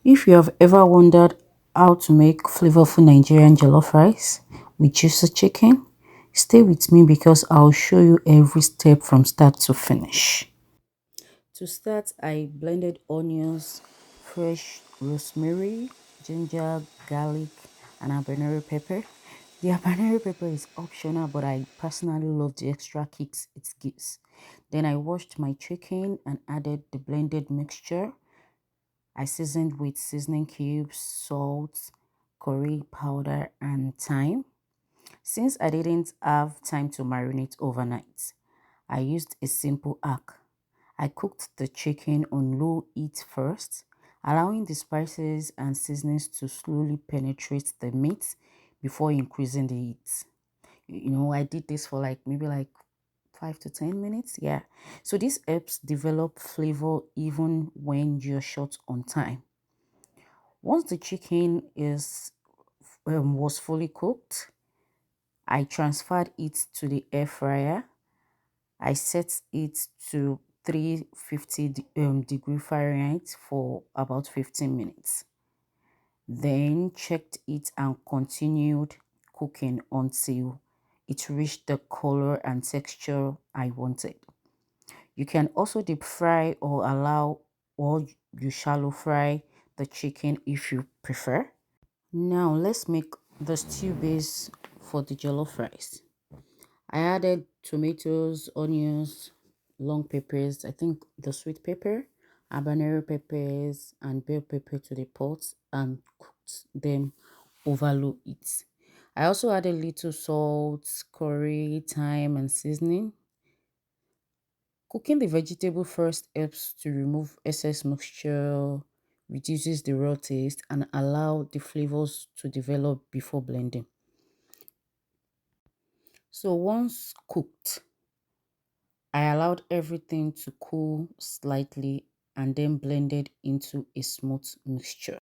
If you have ever wondered how to make flavorful Nigerian jollof rice with juicy chicken, stay with me because I'll show you every step from start to finish. To start, I blended onions, fresh rosemary, ginger, garlic, and habanero pepper. The habanero pepper is optional, but I personally love the extra kicks it gives. Then I washed my chicken and added the blended mixture. I seasoned with seasoning cubes, salt, curry powder, and thyme. Since I didn't have time to marinate overnight, I used a simple hack. I cooked the chicken on low heat first, allowing the spices and seasonings to slowly penetrate the meat before increasing the heat. I did this for maybe 5 to 10 minutes. Yeah. So this helps develop flavor even when you're short on time. Once the chicken is was fully cooked, I transferred it to the air fryer. I set it to 350 degree Fahrenheit for about 15 minutes. Then checked it and continued cooking until it reached the color and texture I wanted. You can also deep fry or you shallow fry the chicken if you prefer. Now let's make the stew base for the jollof rice. I added tomatoes, onions, long peppers, I think the sweet pepper, habanero peppers, and bell pepper to the pot and cooked them over low heat. I also added little salt, curry, thyme, and seasoning. Cooking the vegetable first helps to remove excess moisture, reduces the raw taste, and allow the flavors to develop before blending. So once cooked, I allowed everything to cool slightly and then blended into a smooth mixture.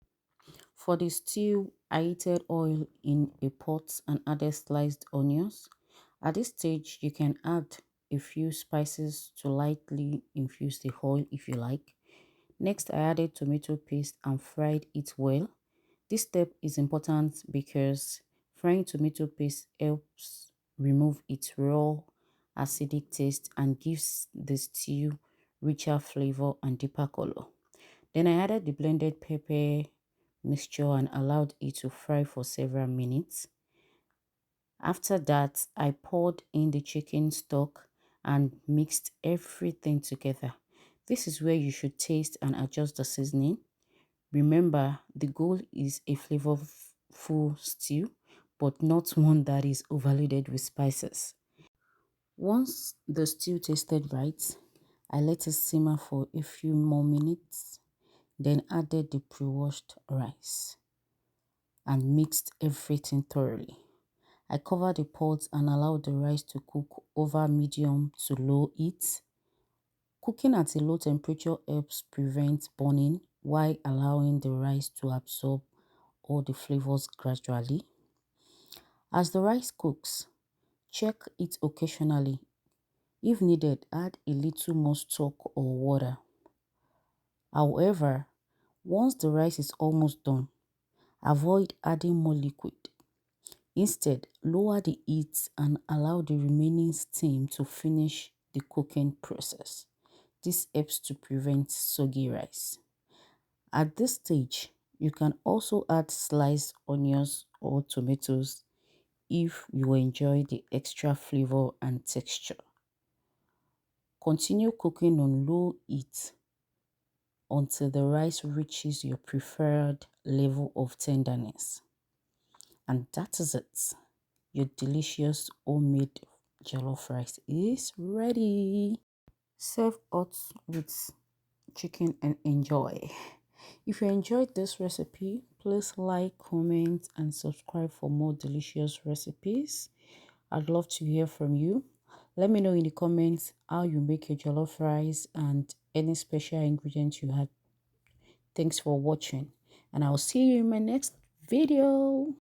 For the stew, I heated oil in a pot and added sliced onions. At this stage, you can add a few spices to lightly infuse the oil if you like. Next, I added tomato paste and fried it well. This step is important because frying tomato paste helps remove its raw acidic taste and gives the stew richer flavor and deeper color. Then I added the blended pepper mixture and allowed it to fry for several minutes. After that, I poured in the chicken stock and mixed everything together. This is where you should taste and adjust the seasoning. Remember, the goal is a flavorful stew, but not one that is overloaded with spices. Once the stew tasted right, I let it simmer for a few more minutes, then added the pre-washed rice and mixed everything thoroughly. I covered the pot and allowed the rice to cook over medium to low heat. Cooking at a low temperature helps prevent burning while allowing the rice to absorb all the flavors gradually. As the rice cooks, check it occasionally. If needed, add a little more stock or water. However, once the rice is almost done, avoid adding more liquid. Instead, lower the heat and allow the remaining steam to finish the cooking process. This helps to prevent soggy rice. At this stage, you can also add sliced onions or tomatoes if you enjoy the extra flavor and texture. Continue cooking on low heat until the rice reaches your preferred level of tenderness. And that is it. Your delicious homemade jollof rice is ready. Serve hot with chicken and enjoy. If you enjoyed this recipe, please like, comment, and subscribe for more delicious recipes. I'd love to hear from you. Let me know in the comments how you make your jollof rice and any special ingredients you had. Thanks for watching, and I'll see you in my next video.